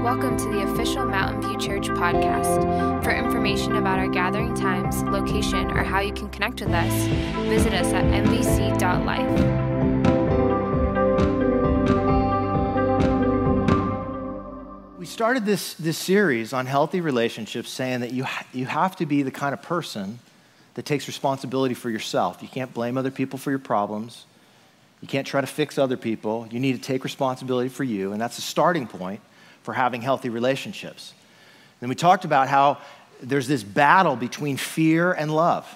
Welcome to the official Mountain View Church podcast. For information about our gathering times, location, or how you can connect with us, visit us at mvc.life. We started this series on healthy relationships saying that you have to be the kind of person that takes responsibility for yourself. You can't blame other people for your problems. You can't try to fix other people. You need to take responsibility for you, and that's a starting point for having healthy relationships. Then we talked about how there's this battle between fear and love.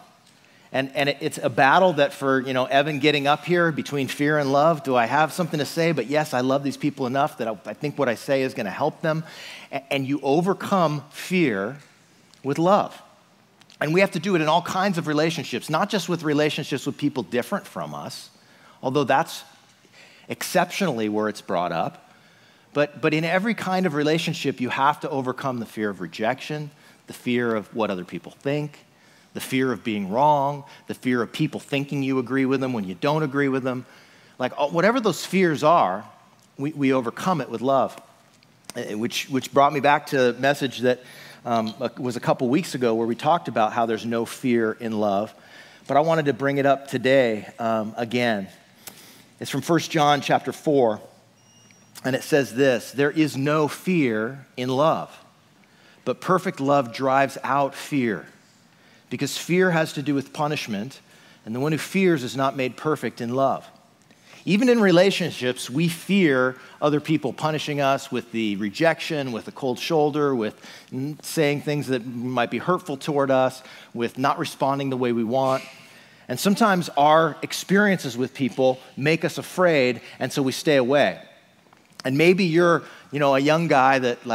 And it's a battle that for, Evan getting up here between fear and love, do I have something to say? But yes, I love these people enough that I think what I say is going to help them. And you overcome fear with love. And we have to do it in all kinds of relationships, not just with relationships with people different from us, although that's exceptionally where it's brought up. But in every kind of relationship, you have to overcome the fear of rejection, the fear of what other people think, the fear of being wrong, the fear of people thinking you agree with them when you don't agree with them. Like whatever those fears are, we overcome it with love, which brought me back to a message that was a couple weeks ago where we talked about how there's no fear in love. But I wanted to bring it up today again. It's from 1 John chapter 4, and it says this: there is no fear in love, but perfect love drives out fear, because fear has to do with punishment, and the one who fears is not made perfect in love. Even in relationships, we fear other people punishing us with the rejection, with the cold shoulder, with saying things that might be hurtful toward us, with not responding the way we want. And sometimes our experiences with people make us afraid, and so we stay away. And maybe you're, a young guy that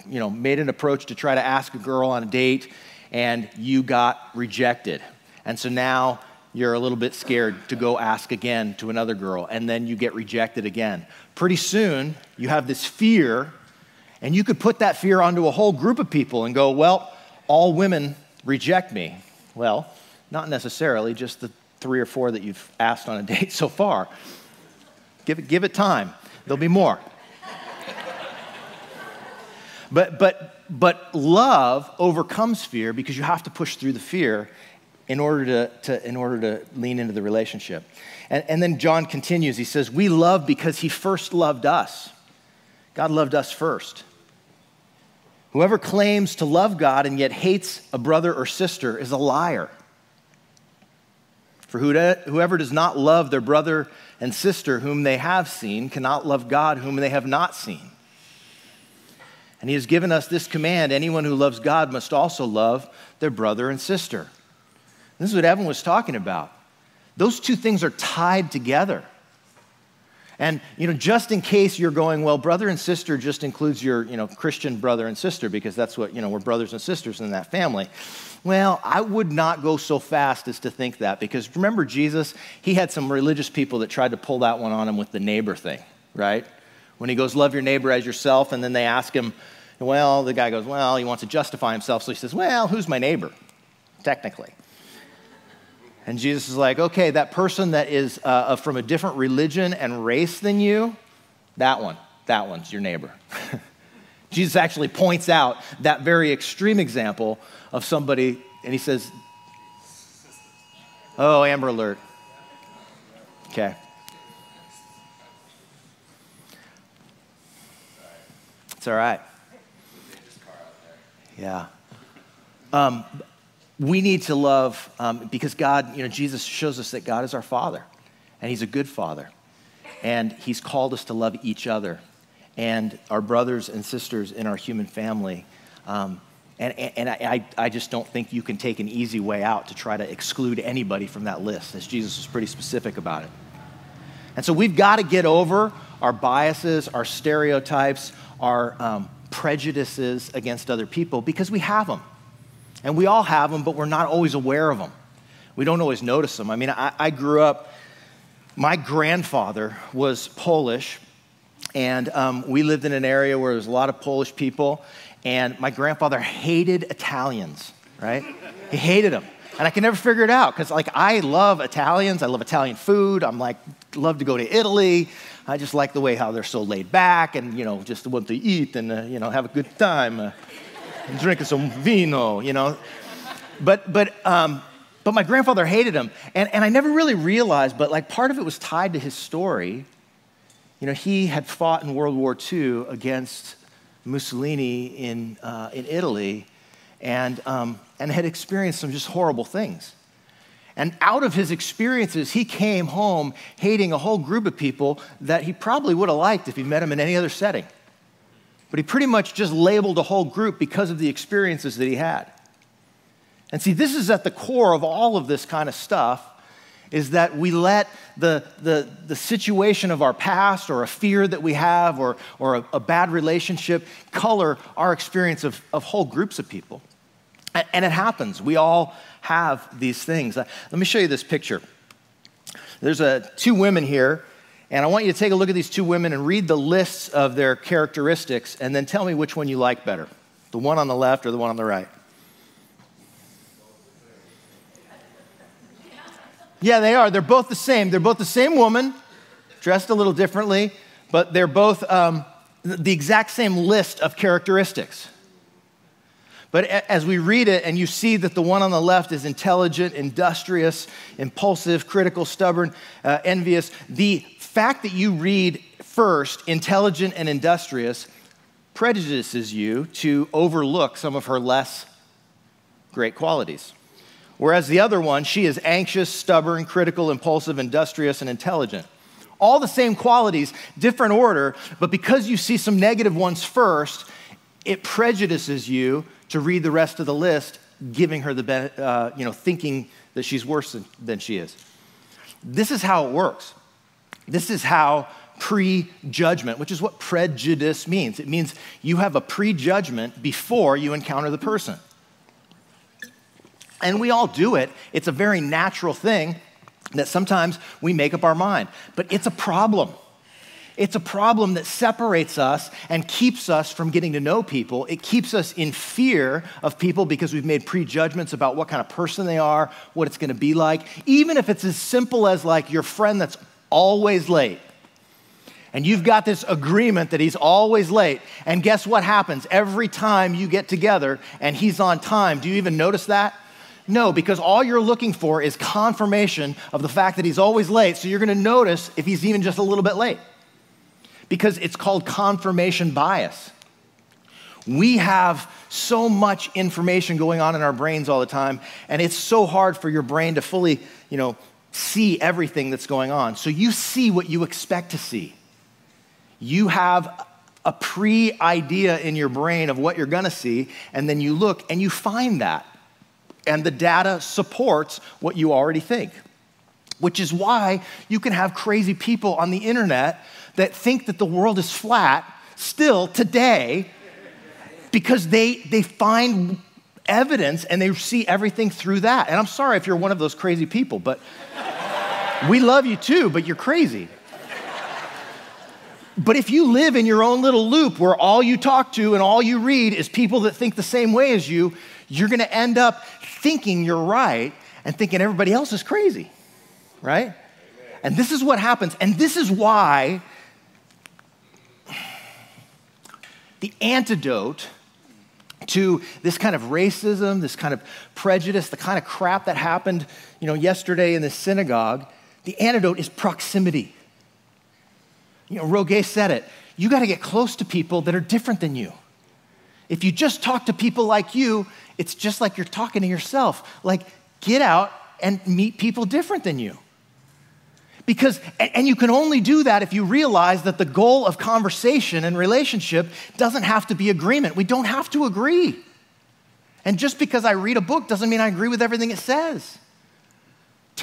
made an approach to try to ask a girl on a date, and you got rejected. And so now you're a little bit scared to go ask again to another girl, and then you get rejected again. Pretty soon, you have this fear, and you could put that fear onto a whole group of people and go, well, all women reject me. Well, not necessarily, just the 3 or 4 that you've asked on a date so far. Give it time. There'll be more. But love overcomes fear because you have to push through the fear in order to lean into the relationship. And then John continues. He says, we love because he first loved us. God loved us first. Whoever claims to love God and yet hates a brother or sister is a liar. For whoever does not love their brother and sister whom they have seen cannot love God whom they have not seen. And he has given us this command: anyone who loves God must also love their brother and sister. And this is what Evan was talking about. Those two things are tied together. And, just in case you're going, well, brother and sister just includes your, Christian brother and sister, because that's what, we're brothers and sisters in that family. Well, I would not go so fast as to think that, because remember Jesus, he had some religious people that tried to pull that one on him with the neighbor thing, right? When he goes, love your neighbor as yourself, and then they ask him, well, the guy goes, well, he wants to justify himself, so he says, well, who's my neighbor, technically? And Jesus is like, okay, that person that is from a different religion and race than you, that one's your neighbor. Jesus actually points out that very extreme example of somebody, and he says, oh, Amber Alert. Okay. It's all right. Yeah. We need to love because God, Jesus shows us that God is our Father, and he's a good Father, and he's called us to love each other and our brothers and sisters in our human family. And I just don't think you can take an easy way out to try to exclude anybody from that list, as Jesus was pretty specific about it. And so we've got to get over our biases, our stereotypes, our prejudices against other people, because we have them. And we all have them, but we're not always aware of them. We don't always notice them. I mean, I grew up, my grandfather was Polish, and we lived in an area where there was a lot of Polish people, and my grandfather hated Italians, right? He hated them. And I can never figure it out, because I love Italians. I love Italian food. Love to go to Italy. I just like the way how they're so laid back and, just want to eat and, have a good time, drinking some vino, But my grandfather hated him. And I never really realized, but like part of it was tied to his story. He had fought in World War II against Mussolini in Italy and had experienced some just horrible things. And out of his experiences, he came home hating a whole group of people that he probably would have liked if he'd met him in any other setting. But he pretty much just labeled a whole group because of the experiences that he had. And see, this is at the core of all of this kind of stuff, is that we let the situation of our past or a fear that we have or a bad relationship color our experience of whole groups of people. And it happens. We all have these things. Let me show you this picture. There's two women here, and I want you to take a look at these two women and read the lists of their characteristics and then tell me which one you like better, the one on the left or the one on the right. Yeah, they are. They're both the same. They're both the same woman, dressed a little differently, but they're both the exact same list of characteristics. But as we read it and you see that the one on the left is intelligent, industrious, impulsive, critical, stubborn, envious, the fact that you read first, intelligent and industrious, prejudices you to overlook some of her less great qualities. Whereas the other one, she is anxious, stubborn, critical, impulsive, industrious, and intelligent. All the same qualities, different order, but because you see some negative ones first, it prejudices you to read the rest of the list, giving her the thinking that she's worse than she is. This is how it works. This is how prejudgment, which is what prejudice means. It means you have a prejudgment before you encounter the person. And we all do it. It's a very natural thing that sometimes we make up our mind. But it's a problem. It's a problem that separates us and keeps us from getting to know people. It keeps us in fear of people because we've made prejudgments about what kind of person they are, what it's going to be like. Even if it's as simple as like your friend that's always late. And you've got this agreement that he's always late. And guess what happens? Every time you get together and he's on time, do you even notice that? No, because all you're looking for is confirmation of the fact that he's always late. So you're going to notice if he's even just a little bit late. Because it's called confirmation bias. We have so much information going on in our brains all the time, and it's so hard for your brain to fully, see everything that's going on. So you see what you expect to see. You have a pre-idea in your brain of what you're going to see, and then you look and you find that. And the data supports what you already think, which is why you can have crazy people on the internet that think that the world is flat still today because they find evidence and they see everything through that. And I'm sorry if you're one of those crazy people, but we love you too, but you're crazy. But if you live in your own little loop where all you talk to and all you read is people that think the same way as you, you're going to end up thinking you're right and thinking everybody else is crazy, right? Amen. And this is what happens. And this is why the antidote to this kind of racism, this kind of prejudice, the kind of crap that happened, yesterday in the synagogue, the antidote is proximity. Rogue said it. You got to get close to people that are different than you. If you just talk to people like you, it's just like you're talking to yourself. Like, get out and meet people different than you. Because, and you can only do that if you realize that the goal of conversation and relationship doesn't have to be agreement. We don't have to agree. And just because I read a book doesn't mean I agree with everything it says.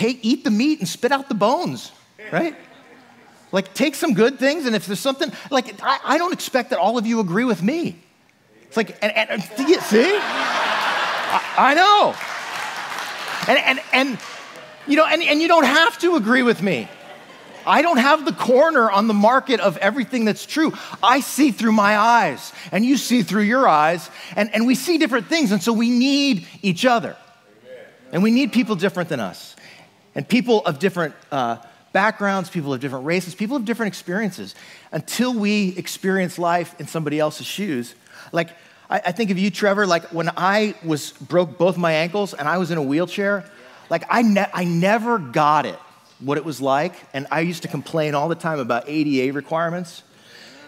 Eat the meat and spit out the bones, right? Like, take some good things, and if there's something, like, I don't expect that all of you agree with me. It's like, and see? I know. And you don't have to agree with me. I don't have the corner on the market of everything that's true. I see through my eyes, and you see through your eyes, and we see different things, and so we need each other. Amen. And we need people different than us, and people of different backgrounds, people of different races, people of different experiences. Until we experience life in somebody else's shoes, like I think of you, Trevor, like when I broke both my ankles and I was in a wheelchair, like I never got it, what it was like. And I used to complain all the time about ADA requirements.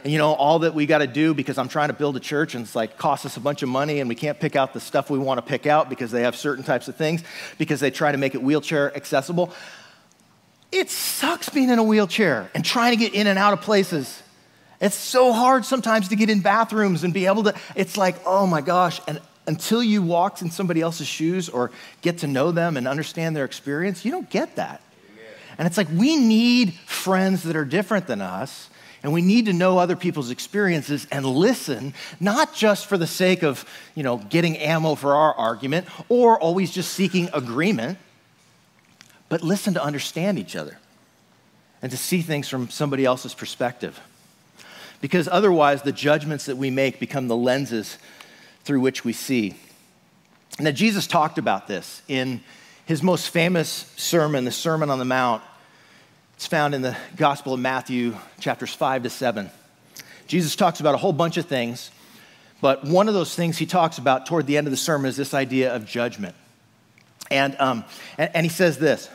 And all that we got to do because I'm trying to build a church and it's like costs us a bunch of money and we can't pick out the stuff we want to pick out because they have certain types of things because they try to make it wheelchair accessible. It sucks being in a wheelchair and trying to get in and out of places. It's so hard sometimes to get in bathrooms and be able to, it's like, oh my gosh. And until you walk in somebody else's shoes or get to know them and understand their experience, you don't get that. Amen. And it's like we need friends that are different than us. And we need to know other people's experiences and listen, not just for the sake of, getting ammo for our argument or always just seeking agreement, but listen to understand each other and to see things from somebody else's perspective. Because otherwise, the judgments that we make become the lenses through which we see. Now, Jesus talked about this in his most famous sermon, the Sermon on the Mount. It's found in the Gospel of Matthew, chapters 5 to 7. Jesus talks about a whole bunch of things, but one of those things he talks about toward the end of the sermon is this idea of judgment. And he says this,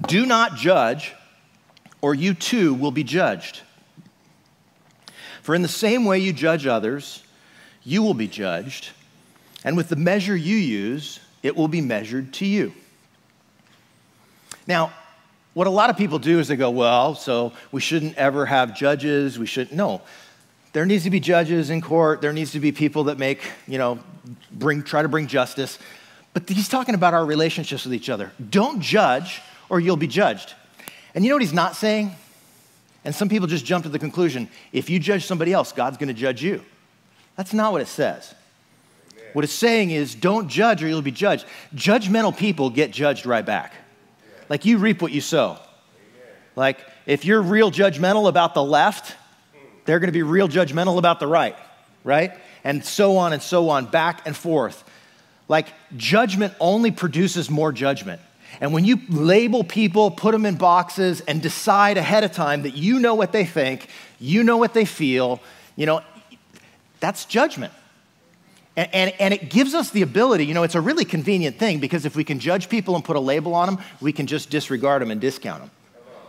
"Do not judge, or you too will be judged. For in the same way you judge others, you will be judged, and with the measure you use, it will be measured to you." Now, what a lot of people do is they go, well, so we shouldn't ever have judges. No. There needs to be judges in court. There needs to be people that try to bring justice. But he's talking about our relationships with each other. Don't judge or you'll be judged. And you know what he's not saying? And some people just jump to the conclusion, if you judge somebody else, God's going to judge you. That's not what it says. Amen. What it's saying is don't judge or you'll be judged. Judgmental people get judged right back. Like you reap what you sow. Amen. Like if you're real judgmental about the left, they're going to be real judgmental about the right? And so on, back and forth. Like judgment only produces more judgment. And when you label people, put them in boxes, and decide ahead of time that you know what they think, you know what they feel, that's judgment. And it gives us the ability, it's a really convenient thing because if we can judge people and put a label on them, we can just disregard them and discount them.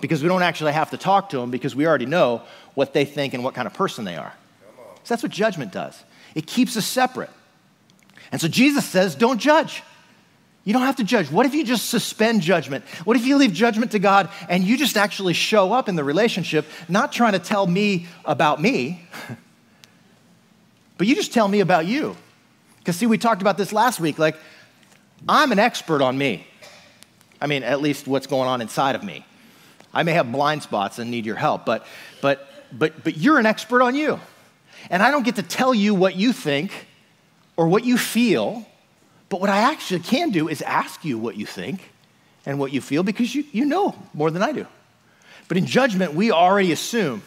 Because we don't actually have to talk to them because we already know what they think and what kind of person they are. So that's what judgment does. It keeps us separate. And so Jesus says, don't judge. You don't have to judge. What if you just suspend judgment? What if you leave judgment to God and you just actually show up in the relationship, not trying to tell me about me, but you just tell me about you. Because see, we talked about this last week, like, I'm an expert on me. I mean, at least what's going on inside of me. I may have blind spots and need your help, but you're an expert on you. And I don't get to tell you what you think or what you feel, but what I actually can do is ask you what you think and what you feel because you know more than I do. But in judgment, we already assume,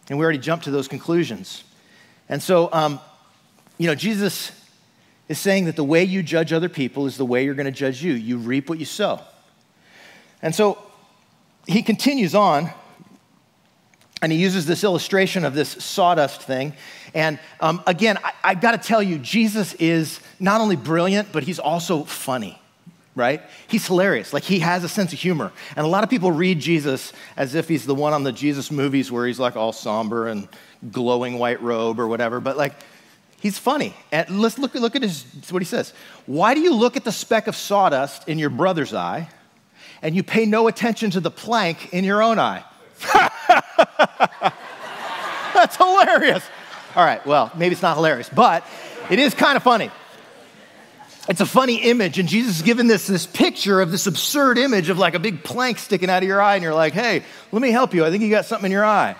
and we already jump to those conclusions. And so, Jesus is saying that the way you judge other people is the way you're going to judge you. You reap what you sow. And so he continues on, and he uses this illustration of this sawdust thing. And again, I've got to tell you, Jesus is not only brilliant, but he's also funny, right? He's hilarious. Like, he has a sense of humor. And a lot of people read Jesus as if he's the one on the Jesus movies where he's like all somber and glowing white robe or whatever. But like, he's funny. And let's look at what he says. Why do you look at the speck of sawdust in your brother's eye and you pay no attention to the plank in your own eye? That's hilarious. All right, well, maybe it's not hilarious, but it is kind of funny. It's a funny image, and Jesus is giving this picture of this absurd image of like a big plank sticking out of your eye, and you're like, hey, let me help you. I think you got something in your eye.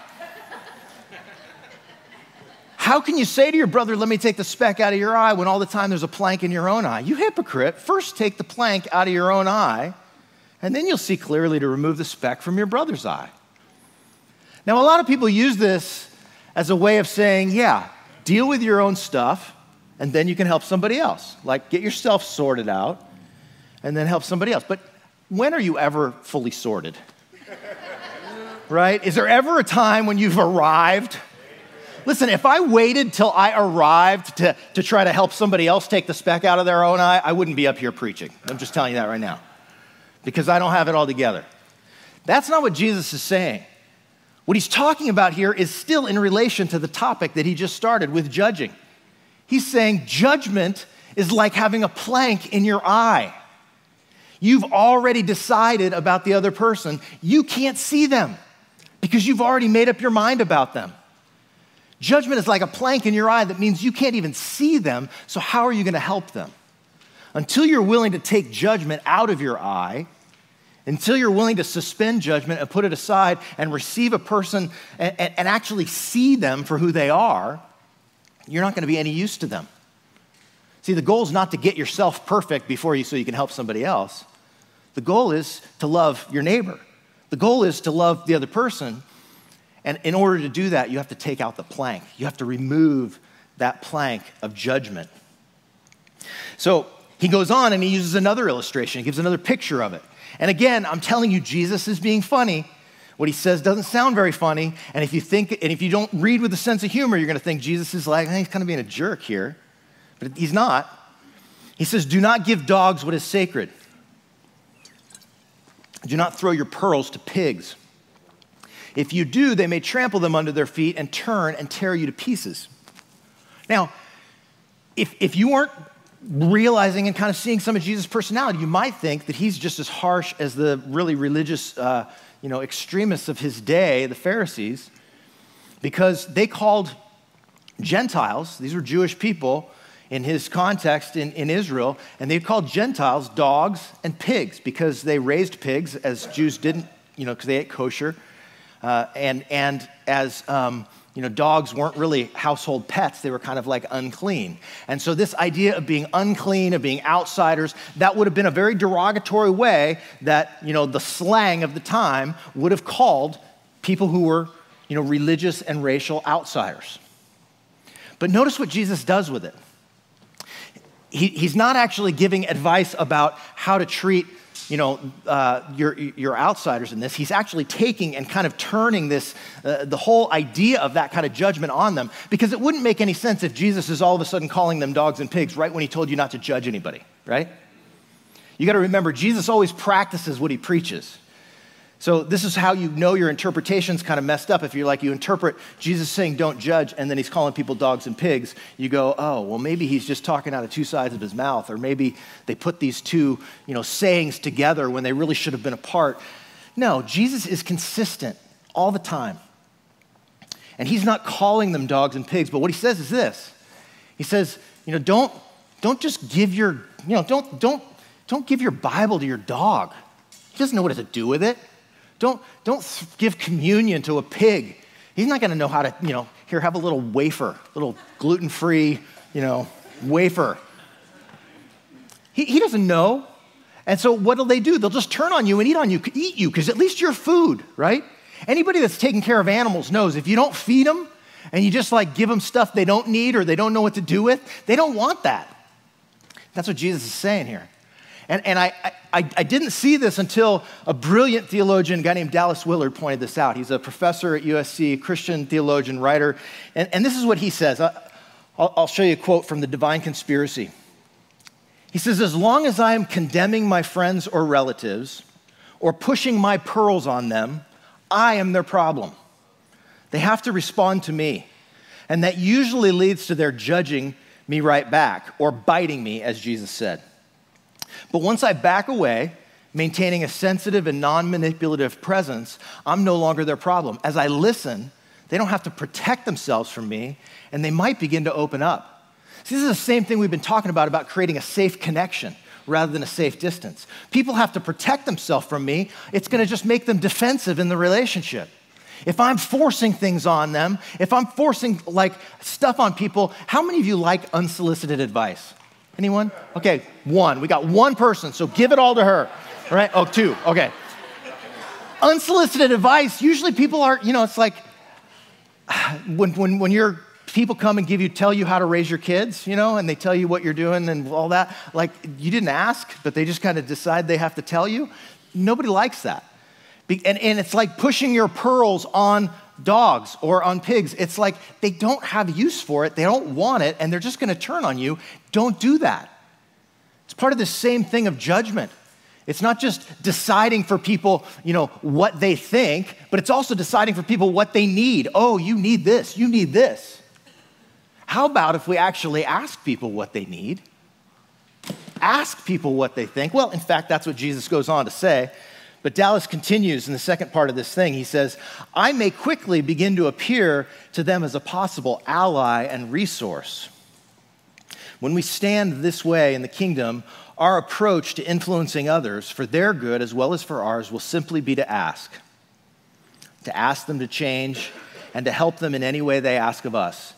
How can you say to your brother, let me take the speck out of your eye, when all the time there's a plank in your own eye? You hypocrite. First take the plank out of your own eye, and then you'll see clearly to remove the speck from your brother's eye. Now, a lot of people use this as a way of saying, yeah, deal with your own stuff, and then you can help somebody else. Like, get yourself sorted out, and then help somebody else. But when are you ever fully sorted? Right? Is there ever a time when you've arrived? Listen, if I waited till I arrived to try to help somebody else take the speck out of their own eye, I wouldn't be up here preaching. I'm just telling you that right now, because I don't have it all together. That's not what Jesus is saying. What he's talking about here is still in relation to the topic that he just started with judging. He's saying judgment is like having a plank in your eye. You've already decided about the other person. You can't see them because you've already made up your mind about them. Judgment is like a plank in your eye that means you can't even see them, so how are you going to help them? Until you're willing to take judgment out of your eye, until you're willing to suspend judgment and put it aside and receive a person and actually see them for who they are, you're not going to be any use to them. See, the goal is not to get yourself perfect before you so you can help somebody else. The goal is to love your neighbor. The goal is to love the other person. And in order to do that, you have to take out the plank. You have to remove that plank of judgment. So he goes on and he uses another illustration. He gives another picture of it. And again, I'm telling you, Jesus is being funny. What he says doesn't sound very funny. And if you don't read with a sense of humor, you're going to think Jesus is like, he's kind of being a jerk here. But he's not. He says, do not give dogs what is sacred. Do not throw your pearls to pigs. If you do, they may trample them under their feet and turn and tear you to pieces. Now, if you weren't realizing and kind of seeing some of Jesus' personality, you might think that he's just as harsh as the really religious extremists of his day, the Pharisees, because they called Gentiles, these were Jewish people in his context in Israel, and they called Gentiles dogs and pigs because they raised pigs as Jews didn't, because they ate kosher. And as dogs weren't really household pets, they were kind of like unclean. And so this idea of being unclean, of being outsiders, that would have been a very derogatory way that, the slang of the time would have called people who were, religious and racial outsiders. But notice what Jesus does with it. He's not actually giving advice about how to treat your outsiders in this. He's actually taking and kind of turning this, the whole idea of that kind of judgment on them, because it wouldn't make any sense if Jesus is all of a sudden calling them dogs and pigs right when he told you not to judge anybody, right? You got to remember, Jesus always practices what he preaches. So this is how you know your interpretation's kind of messed up. If you interpret Jesus saying don't judge and then he's calling people dogs and pigs, you go, oh, well, maybe he's just talking out of two sides of his mouth, or maybe they put these two, sayings together when they really should have been apart. No, Jesus is consistent all the time. And he's not calling them dogs and pigs, but what he says is this. He says, don't just give your, don't give your Bible to your dog. He doesn't know what to do with it. Don't give communion to a pig. He's not going to know how to, here, have a little wafer, little gluten-free, wafer. He doesn't know. And so what do? They'll just turn on you and eat you, because at least you're food, right? Anybody that's taking care of animals knows if you don't feed them and you just give them stuff they don't need or they don't know what to do with, they don't want that. That's what Jesus is saying here. And I didn't see this until a brilliant theologian, a guy named Dallas Willard, pointed this out. He's a professor at USC, Christian theologian, writer. And this is what he says. I'll show you a quote from The Divine Conspiracy. He says, as long as I am condemning my friends or relatives or pushing my pearls on them, I am their problem. They have to respond to me. And that usually leads to their judging me right back or biting me, as Jesus said. But once I back away, maintaining a sensitive and non-manipulative presence, I'm no longer their problem. As I listen, they don't have to protect themselves from me, and they might begin to open up. See, this is the same thing we've been talking about creating a safe connection rather than a safe distance. People have to protect themselves from me. It's going to just make them defensive in the relationship. If I'm forcing things on them, if I'm forcing stuff on people, how many of you like unsolicited advice? Anyone? Okay, one. We got one person, so give it all to her. All right? Oh, two. Okay. Unsolicited advice, usually people are, it's like when your people come and tell you how to raise your kids, and they tell you what you're doing and all that, you didn't ask, but they just kind of decide they have to tell you. Nobody likes that. And it's like pushing your pearls on dogs or on pigs. It's like they don't have use for it, they don't want it, and they're just gonna turn on you. Don't do that. It's part of the same thing of judgment. It's not just deciding for people, what they think, but it's also deciding for people what they need. Oh, you need this, you need this. How about if we actually ask people what they need? Ask people what they think. Well, in fact, that's what Jesus goes on to say. But Dallas continues in the second part of this thing. He says, I may quickly begin to appear to them as a possible ally and resource. When we stand this way in the kingdom, our approach to influencing others for their good as well as for ours will simply be to ask them to change and to help them in any way they ask of us.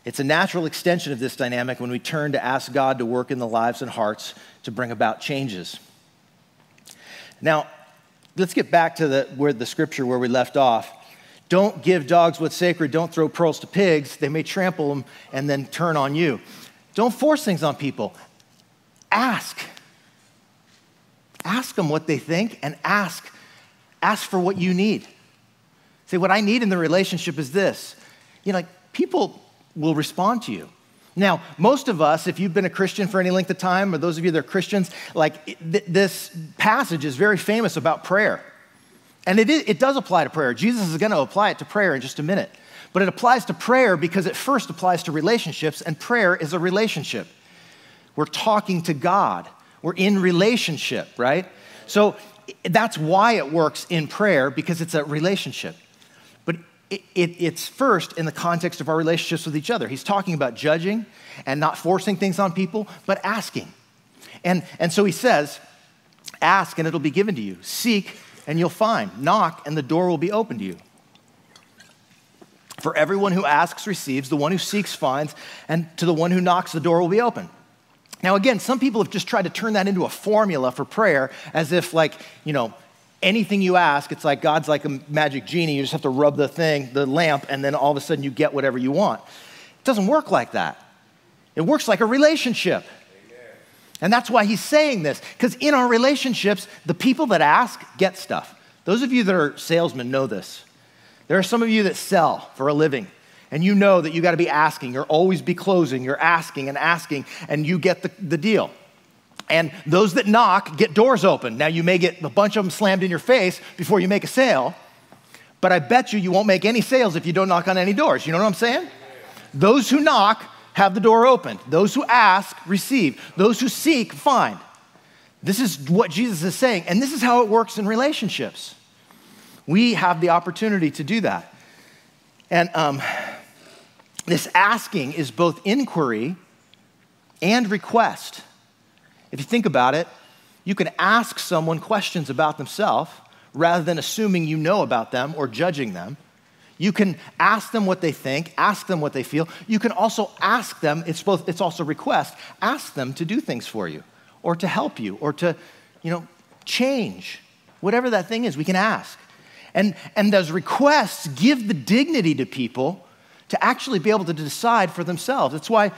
It's a natural extension of this dynamic when we turn to ask God to work in the lives and hearts to bring about changes. Now, let's get back to the scripture where we left off. Don't give dogs what's sacred. Don't throw pearls to pigs. They may trample them and then turn on you. Don't force things on people. Ask. Ask them what they think and ask for what you need. Say, what I need in the relationship is this. People will respond to you. Now, most of us, if you've been a Christian for any length of time, or those of you that are Christians, this passage is very famous about prayer. And it does apply to prayer. Jesus is going to apply it to prayer in just a minute. But it applies to prayer because it first applies to relationships, and prayer is a relationship. We're talking to God. We're in relationship, right? So that's why it works in prayer, because it's a relationship. But it's first in the context of our relationships with each other. He's talking about judging and not forcing things on people, but asking. And so he says, ask and it'll be given to you. Seek and you'll find. Knock and the door will be open to you. For everyone who asks receives, the one who seeks finds, and to the one who knocks the door will be open. Now again, some people have just tried to turn that into a formula for prayer as if anything you ask, it's like God's like a magic genie. You just have to rub the lamp, and then all of a sudden you get whatever you want. It doesn't work like that. It works like a relationship. Amen. And that's why he's saying this, because in our relationships, the people that ask get stuff. Those of you that are salesmen know this. There are some of you that sell for a living, and you know that you got to be asking. You'll always be closing. You're asking, and you get the deal. And those that knock get doors open. Now, you may get a bunch of them slammed in your face before you make a sale, but I bet you won't make any sales if you don't knock on any doors. You know what I'm saying? Those who knock have the door opened. Those who ask receive. Those who seek find. This is what Jesus is saying, and this is how it works in relationships. We have the opportunity to do that. And this asking is both inquiry and request. If you think about it, you can ask someone questions about themselves rather than assuming you know about them or judging them. You can ask them what they think, ask them what they feel. You can also ask them, it's also request, ask them to do things for you or to help you or to, change. Whatever that thing is, we can ask. And those requests give the dignity to people to actually be able to decide for themselves. That's why,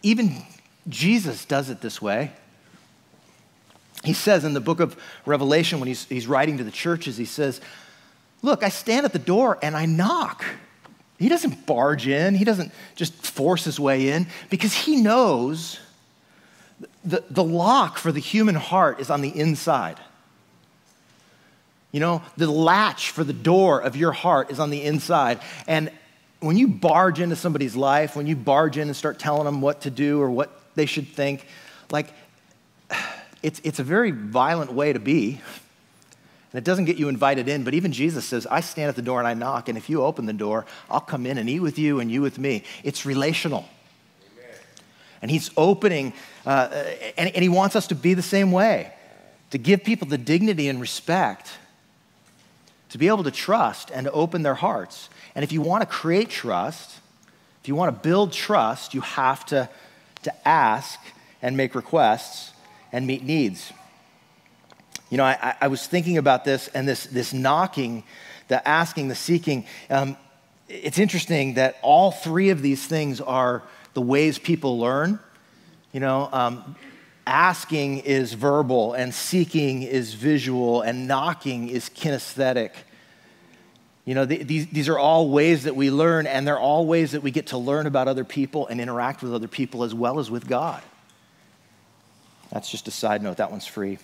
even Jesus does it this way. He says in the book of Revelation, when he's writing to the churches, he says, look, I stand at the door and I knock. He doesn't barge in. He doesn't just force his way in, because he knows the lock for the human heart is on the inside. The latch for the door of your heart is on the inside. And when you barge into somebody's life, when you barge in and start telling them what to do or what they should think, it's a very violent way to be. And it doesn't get you invited in, but even Jesus says, I stand at the door and I knock, and if you open the door, I'll come in and eat with you and you with me. It's relational. Amen. And he's opening, and he wants us to be the same way, to give people the dignity and respect, to be able to trust and to open their hearts. And if you want to create trust, if you want to build trust, you have to ask and make requests and meet needs. I was thinking about this, and this knocking, the asking, the seeking. It's interesting that all three of these things are the ways people learn. asking is verbal, and seeking is visual, and knocking is kinesthetic. You know, these are all ways that we learn, and they're all ways that we get to learn about other people and interact with other people as well as with God. That's just a side note. That one's free.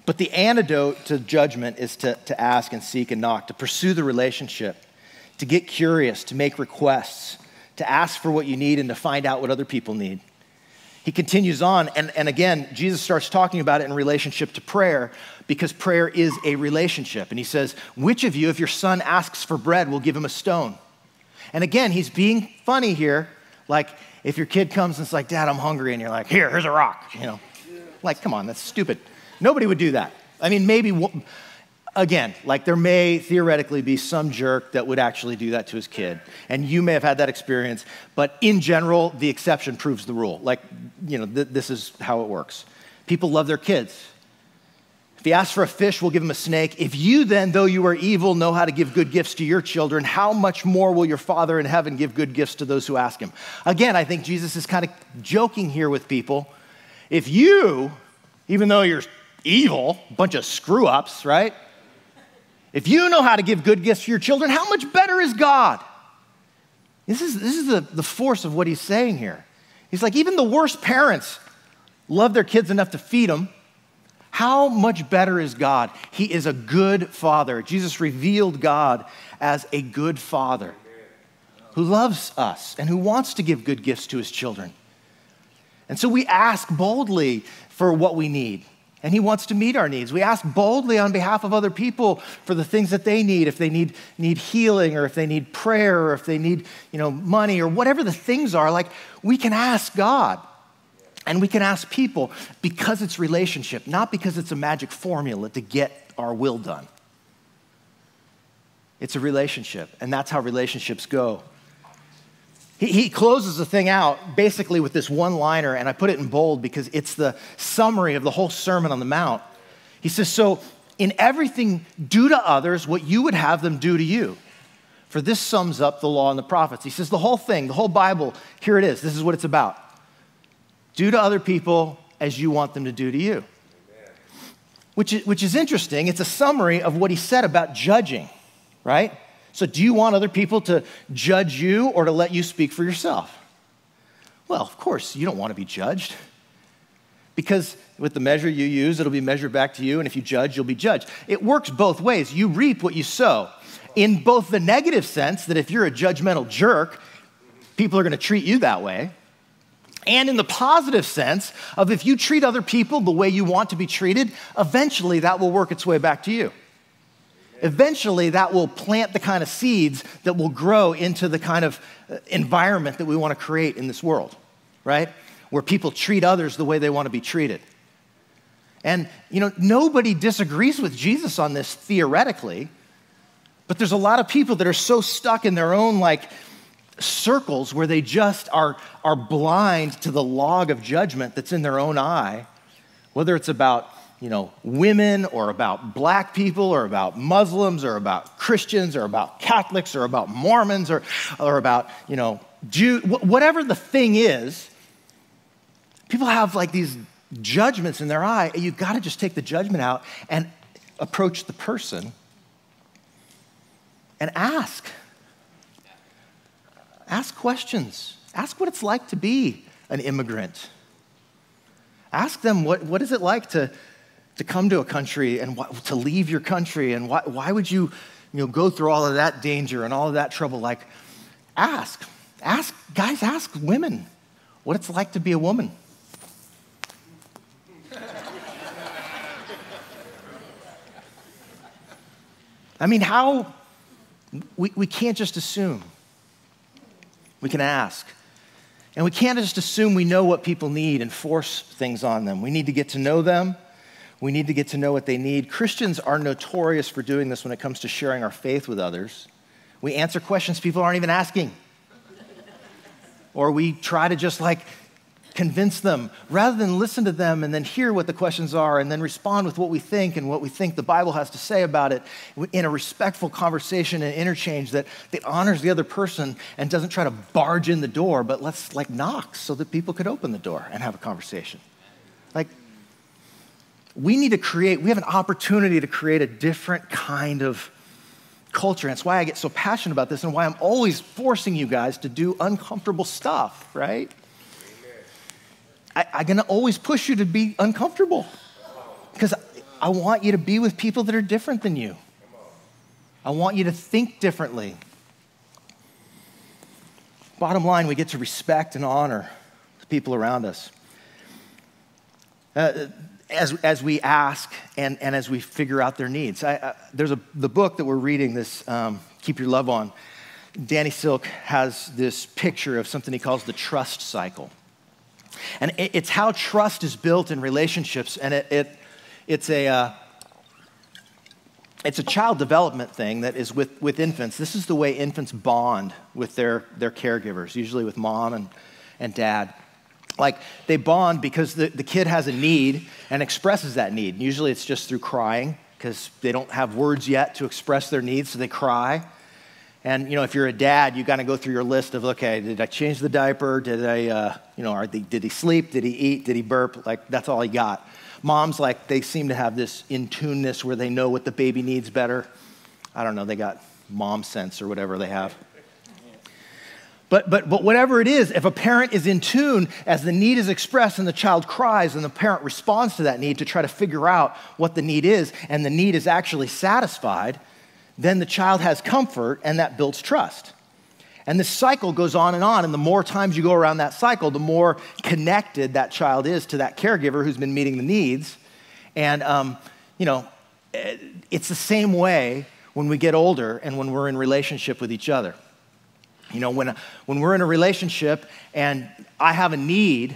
But the antidote to judgment is to ask and seek and knock, to pursue the relationship, to get curious, to make requests, to ask for what you need and to find out what other people need. He continues on, and again, Jesus starts talking about it in relationship to prayer, because prayer is a relationship. And he says, which of you, if your son asks for bread, will give him a stone? And again, he's being funny here. Like, if your kid comes and it's like, Dad, I'm hungry, and you're like, here's a rock, you know. Like, come on, that's stupid. Nobody would do that. I mean, maybe, again, like there may theoretically be some jerk that would actually do that to his kid. And you may have had that experience, but in general, the exception proves the rule. Like, you know, this is how it works. People love their kids. If he asks for a fish, we'll give him a snake. If you then, though you are evil, know how to give good gifts to your children, how much more will your Father in heaven give good gifts to those who ask him? Again, I think Jesus is kind of joking here with people. If you, even though you're evil, bunch of screw-ups, right? If you know how to give good gifts to your children, how much better is God? This is the force of what he's saying here. He's like, even the worst parents love their kids enough to feed them. How much better is God? He is a good father. Jesus revealed God as a good father who loves us and who wants to give good gifts to his children. And so we ask boldly for what we need, and he wants to meet our needs. We ask boldly on behalf of other people for the things that they need, if they need healing, or if they need prayer, or if they need, money, or whatever the things are. Like, we can ask God. And we can ask people because it's relationship, not because it's a magic formula to get our will done. It's a relationship, and that's how relationships go. He closes the thing out basically with this one-liner, and I put it in bold because it's the summary of the whole Sermon on the Mount. He says, so in everything, do to others what you would have them do to you. For this sums up the law and the prophets. He says the whole thing, the whole Bible, here it is. This is what it's about. Do to other people as you want them to do to you. Which is interesting. It's a summary of what he said about judging, right? So do you want other people to judge you or to let you speak for yourself? Well, of course, you don't want to be judged. Because with the measure you use, it'll be measured back to you, and if you judge, you'll be judged. It works both ways. You reap what you sow. In both the negative sense, that if you're a judgmental jerk, people are going to treat you that way. And in the positive sense of if you treat other people the way you want to be treated, eventually that will work its way back to you. Eventually that will plant the kind of seeds that will grow into the kind of environment that we want to create in this world, right? Where people treat others the way they want to be treated. And, nobody disagrees with Jesus on this theoretically, but there's a lot of people that are so stuck in their own, circles where they just are blind to the log of judgment that's in their own eye, whether it's about, women or about black people or about Muslims or about Christians or about Catholics or about Mormons or about, Jews, whatever the thing is, people have these judgments in their eye, and you've got to just take the judgment out and approach the person and ask. Ask questions. Ask what it's like to be an immigrant. Ask them what is it like to come to a country and to leave your country, and why would you go through all of that danger and all of that trouble? Ask guys, ask women what it's like to be a woman. I mean, we can't just assume. We can ask. And we can't just assume we know what people need and force things on them. We need to get to know them. We need to get to know what they need. Christians are notorious for doing this when it comes to sharing our faith with others. We answer questions people aren't even asking. Or we try to just convince them, rather than listen to them and then hear what the questions are and then respond with what we think and what we think the Bible has to say about it in a respectful conversation and interchange that honors the other person and doesn't try to barge in the door, but let's knock so that people could open the door and have a conversation. We have an opportunity to create a different kind of culture. And it's why I get so passionate about this and why I'm always forcing you guys to do uncomfortable stuff, right? I'm going to always push you to be uncomfortable because I want you to be with people that are different than you. I want you to think differently. Bottom line, we get to respect and honor the people around us. As we ask and as we figure out their needs. There's the book that we're reading, this Keep Your Love On. Danny Silk has this picture of something he calls the trust cycle. And it's how trust is built in relationships, and it's a child development thing that is with infants. This is the way infants bond with their caregivers, usually with mom and dad. They bond because the kid has a need and expresses that need. Usually it's just through crying because they don't have words yet to express their needs, so they cry. And, if you're a dad, you got to go through your list of, okay, did I change the diaper? Did did he sleep? Did he eat? Did he burp? That's all he got. Moms, they seem to have this in-tuneness where they know what the baby needs better. I don't know, they got mom sense or whatever they have. But whatever it is, if a parent is in tune as the need is expressed and the child cries and the parent responds to that need to try to figure out what the need is and the need is actually satisfied, then the child has comfort and that builds trust. And this cycle goes on, and the more times you go around that cycle, the more connected that child is to that caregiver who's been meeting the needs. And, it's the same way when we get older and when we're in relationship with each other. When we're in a relationship and I have a need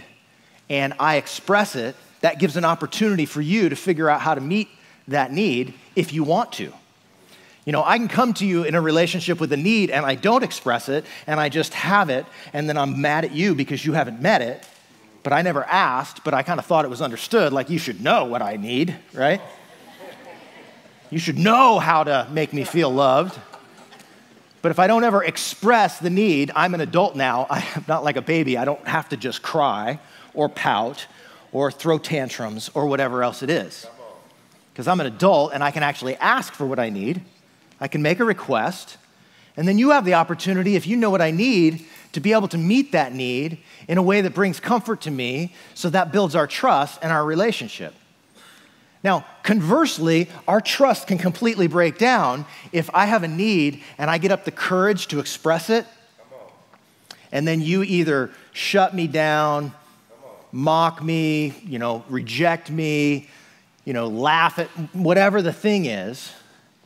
and I express it, that gives an opportunity for you to figure out how to meet that need if you want to. I can come to you in a relationship with a need and I don't express it and I just have it and then I'm mad at you because you haven't met it, but I never asked, but I kind of thought it was understood, you should know what I need, right? You should know how to make me feel loved. But if I don't ever express the need, I'm an adult now. I'm not like a baby. I don't have to just cry or pout or throw tantrums or whatever else it is. Because I'm an adult and I can actually ask for what I need. I can make a request. And then you have the opportunity, if you know what I need, to be able to meet that need in a way that brings comfort to me, so that builds our trust and our relationship. Now, conversely, our trust can completely break down if I have a need and I get up the courage to express it, and then you either shut me down, mock me, reject me, laugh at whatever the thing is.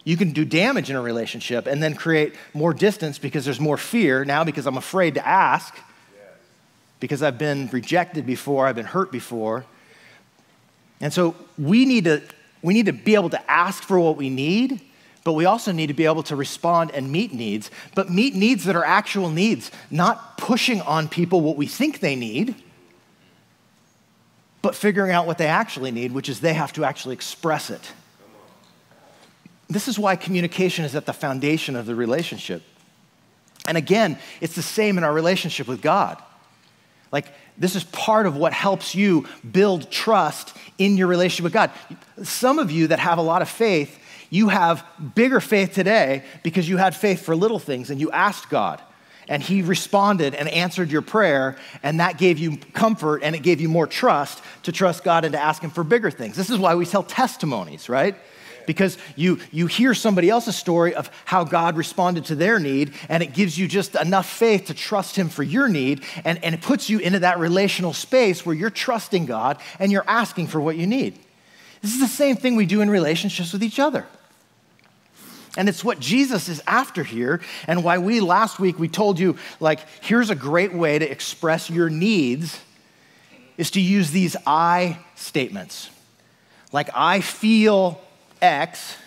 You can do damage in a relationship and then create more distance because there's more fear now because I'm afraid to ask because I've been rejected before, I've been hurt before. And so we need to be able to ask for what we need, but we also need to be able to respond and meet needs, but meet needs that are actual needs, not pushing on people what we think they need, but figuring out what they actually need, which is they have to actually express it. This is why communication is at the foundation of the relationship. And again, it's the same in our relationship with God. This is part of what helps you build trust in your relationship with God. Some of you that have a lot of faith, you have bigger faith today because you had faith for little things and you asked God and he responded and answered your prayer, and that gave you comfort and it gave you more trust to trust God and to ask him for bigger things. This is why we tell testimonies, right? Because you hear somebody else's story of how God responded to their need, and it gives you just enough faith to trust him for your need, and it puts you into that relational space where you're trusting God and you're asking for what you need. This is the same thing we do in relationships with each other. And it's what Jesus is after here, and why last week we told you, here's a great way to express your needs is to use these I statements. I feel X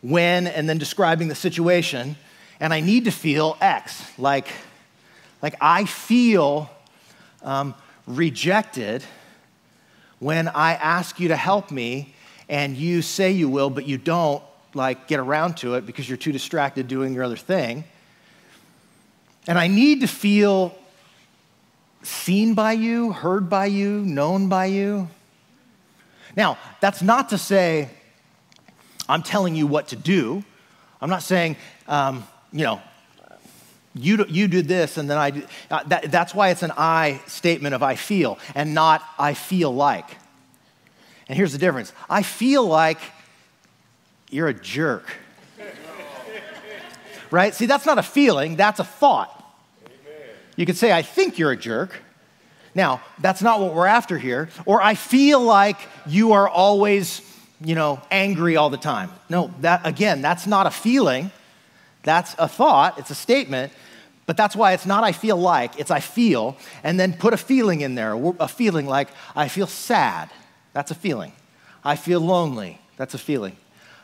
when, and then describing the situation, and I need to feel X. I feel rejected when I ask you to help me and you say you will, but you don't like get around to it because you're too distracted doing your other thing. And I need to feel seen by you, heard by you, known by you. Now, that's not to say I'm telling you what to do. I'm not saying, you did this and then I do. That's why it's an I statement of I feel and not I feel like. And here's the difference. I feel like you're a jerk. Right? See, that's not a feeling, that's a thought. You could say, I think you're a jerk. Now, that's not what we're after here. Or I feel like you are always, angry all the time. No, that's not a feeling. That's a thought, it's a statement. But that's why it's not I feel like, it's I feel. And then put a feeling in there, a feeling like I feel sad. That's a feeling. I feel lonely. That's a feeling.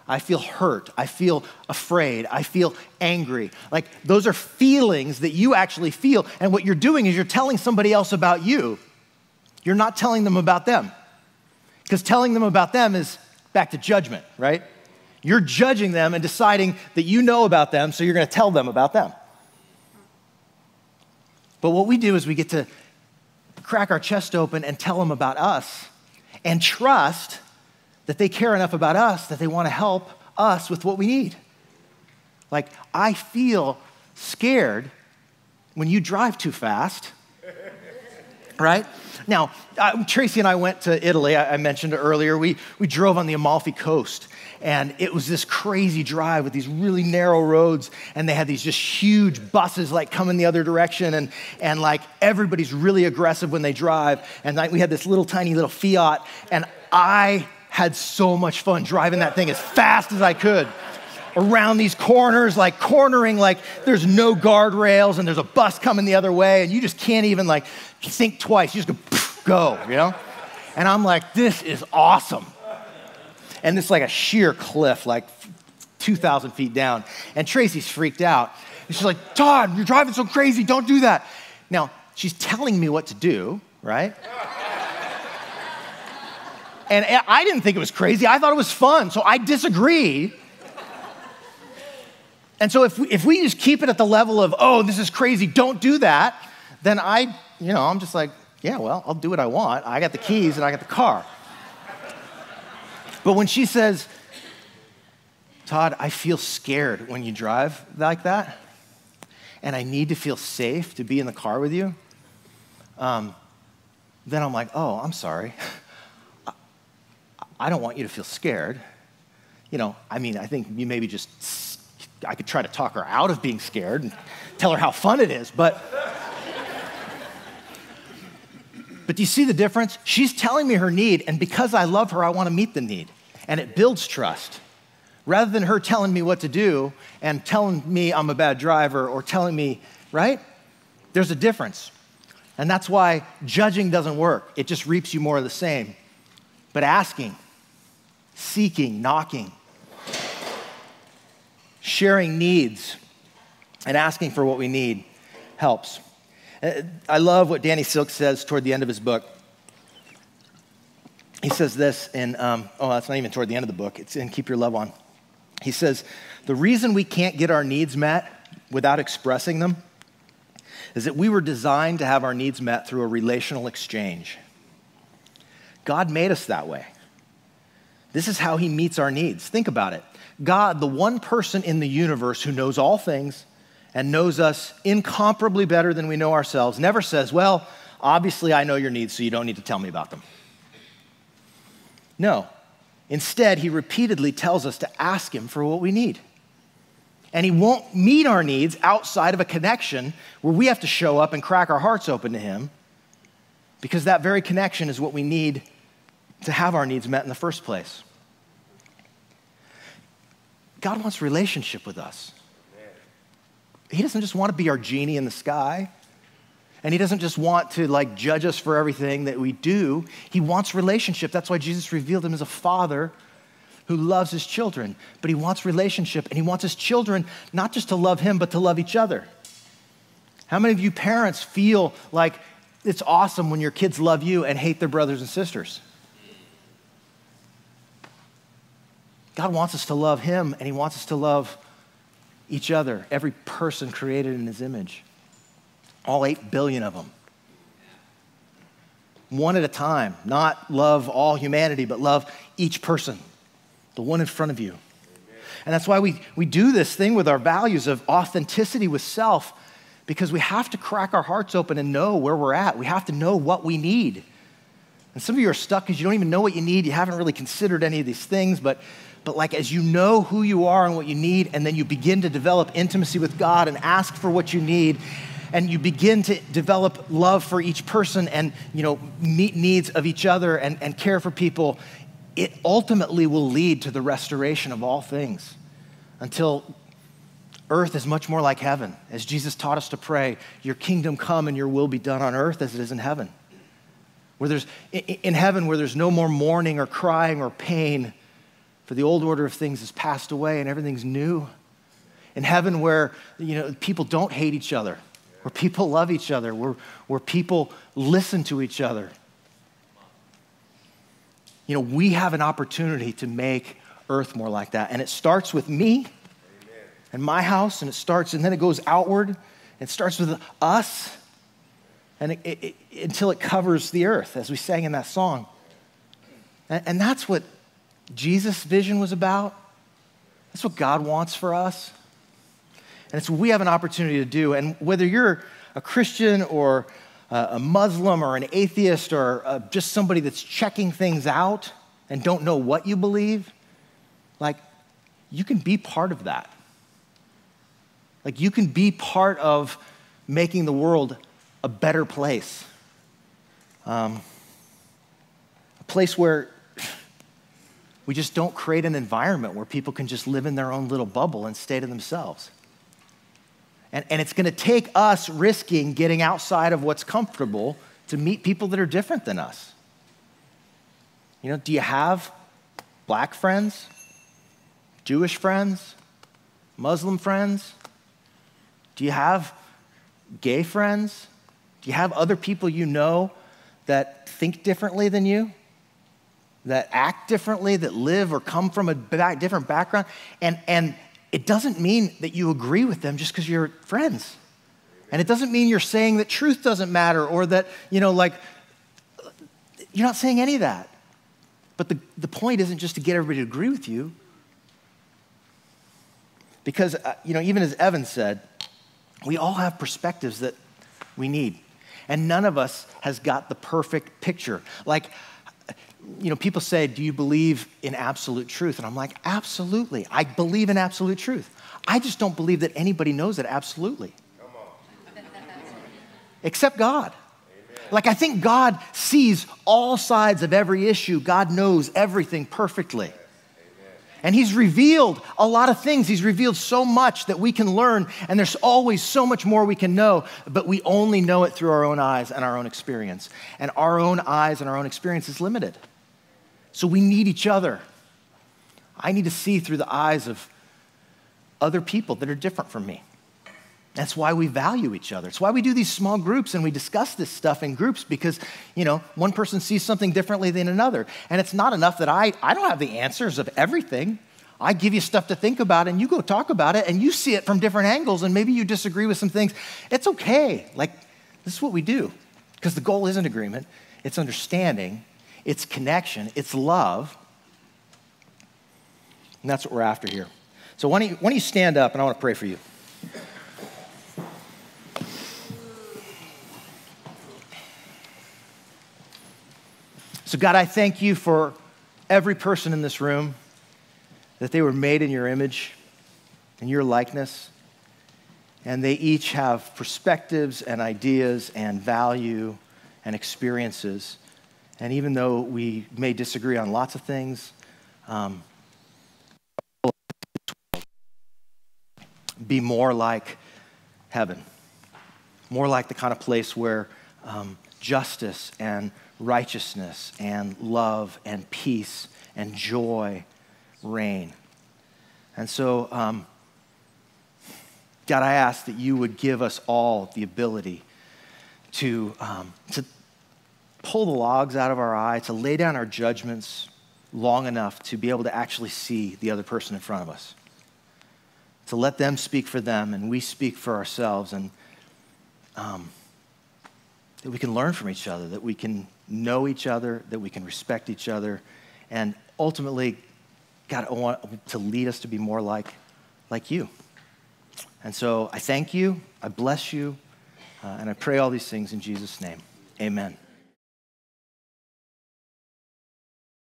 I feel hurt. I feel afraid. I feel angry. Like those are feelings that you actually feel. And what you're doing is you're telling somebody else about you. You're not telling them about them. Because telling them about them is back to judgment, right? You're judging them and deciding that you know about them, so you're going to tell them about them. But what we do is we get to crack our chest open and tell them about us and trust that they care enough about us that they want to help us with what we need. Like, I feel scared when you drive too fast, right? Now, Tracy and I went to Italy. I mentioned it earlier. We drove on the Amalfi Coast, and it was this crazy drive with these really narrow roads, and they had these just huge buses like coming the other direction, and like everybody's really aggressive when they drive, and like we had this tiny little Fiat, and I had so much fun driving that thing as fast as I could around these corners, like cornering, like there's no guardrails and there's a bus coming the other way and you just can't even like think twice. You just go, And I'm like, this is awesome. And it's like a sheer cliff, like 2,000 feet down. And Tracy's freaked out. And she's like, Todd, you're driving so crazy, don't do that. Now, she's telling me what to do, right? And I didn't think it was crazy. I thought it was fun. So I disagree. And so if we just keep it at the level of, oh, this is crazy, don't do that, then I'm just like, yeah, well, I'll do what I want. I got the keys and I got the car. But when she says, Todd, I feel scared when you drive like that, and I need to feel safe to be in the car with you, then I'm like, oh, I'm sorry. I don't want you to feel scared. I think you maybe I could try to talk her out of being scared and tell her how fun it is, but do you see the difference? She's telling me her need, and because I love her, I want to meet the need, and it builds trust. Rather than her telling me what to do and telling me I'm a bad driver or telling me, right? There's a difference, and that's why judging doesn't work. It just reaps you more of the same. But asking, seeking, knocking, sharing needs, and asking for what we need helps. I love what Danny Silk says toward the end of his book. He says this in, that's not even toward the end of the book. It's in Keep Your Love On. He says, the reason we can't get our needs met without expressing them is that we were designed to have our needs met through a relational exchange. God made us that way. This is how he meets our needs. Think about it. God, the one person in the universe who knows all things and knows us incomparably better than we know ourselves, never says, well, obviously I know your needs, so you don't need to tell me about them. No. Instead, he repeatedly tells us to ask him for what we need. And he won't meet our needs outside of a connection where we have to show up and crack our hearts open to him, because that very connection is what we need to have our needs met in the first place. God wants relationship with us. He doesn't just want to be our genie in the sky. And he doesn't just want to judge us for everything that we do. He wants relationship. That's why Jesus revealed him as a father who loves his children. But he wants relationship, and he wants his children not just to love him, but to love each other. How many of you parents feel like it's awesome when your kids love you and hate their brothers and sisters. God wants us to love him, and he wants us to love each other, every person created in his image, all 8 billion of them. One at a time, not love all humanity, but love each person, the one in front of you. And that's why we do this thing with our values of authenticity with self, because we have to crack our hearts open and know where we're at. We have to know what we need. And some of you are stuck because you don't even know what you need. You haven't really considered any of these things, but like as you know who you are and what you need, and then you begin to develop intimacy with God and ask for what you need, and you begin to develop love for each person and, meet needs of each other and care for people, it ultimately will lead to the restoration of all things until earth is much more like heaven. As Jesus taught us to pray, your kingdom come and your will be done on earth as it is in heaven. In heaven where there's no more mourning or crying or pain, for the old order of things has passed away and everything's new. In heaven where, people don't hate each other, where people love each other, where people listen to each other. We have an opportunity to make earth more like that. And it starts with me and my house, and then it goes outward. It starts with us, and until it covers the earth, as we sang in that song. And that's what Jesus' vision was about. That's what God wants for us. And it's what we have an opportunity to do. And whether you're a Christian or a Muslim or an atheist or just somebody that's checking things out and don't know what you believe, you can be part of that. You can be part of making the world a better place. A place where we just don't create an environment where people can just live in their own little bubble and stay to themselves. And it's going to take us risking getting outside of what's comfortable to meet people that are different than us. Do you have black friends, Jewish friends, Muslim friends? Do you have gay friends? Do you have other people that think differently than you? That act differently, that live or come from a different background? And it doesn't mean that you agree with them just because you're friends. And it doesn't mean you're saying that truth doesn't matter or that, you're not saying any of that. But the point isn't just to get everybody to agree with you. Because, even as Evan said, we all have perspectives that we need. And none of us has got the perfect picture. People say, do you believe in absolute truth? And I'm like, absolutely. I believe in absolute truth. I just don't believe that anybody knows it absolutely. Come on. Except God. Amen. I think God sees all sides of every issue. God knows everything perfectly. And he's revealed a lot of things. He's revealed so much that we can learn, and there's always so much more we can know, but we only know it through our own eyes and our own experience. And our own eyes and our own experience is limited. So we need each other. I need to see through the eyes of other people that are different from me. That's why we value each other. It's why we do these small groups and we discuss this stuff in groups because, one person sees something differently than another. And it's not enough that I don't have the answers of everything. I give you stuff to think about and you go talk about it and you see it from different angles and maybe you disagree with some things. It's okay. This is what we do because the goal isn't agreement. It's understanding. It's connection. It's love. And that's what we're after here. So why don't you stand up and I want to pray for you. So God, I thank you for every person in this room, that they were made in your image, in your likeness, and they each have perspectives and ideas and value and experiences. And even though we may disagree on lots of things, be more like heaven, more like the kind of place where justice and righteousness and love and peace and joy reign. And so, God, I ask that you would give us all the ability to pull the logs out of our eye, to lay down our judgments long enough to be able to actually see the other person in front of us, to let them speak for them and we speak for ourselves, and that we can learn from each other, that we can know each other, that we can respect each other, and ultimately, God, I want to lead us to be more like you. And so I thank you, I bless you, and I pray all these things in Jesus' name. Amen.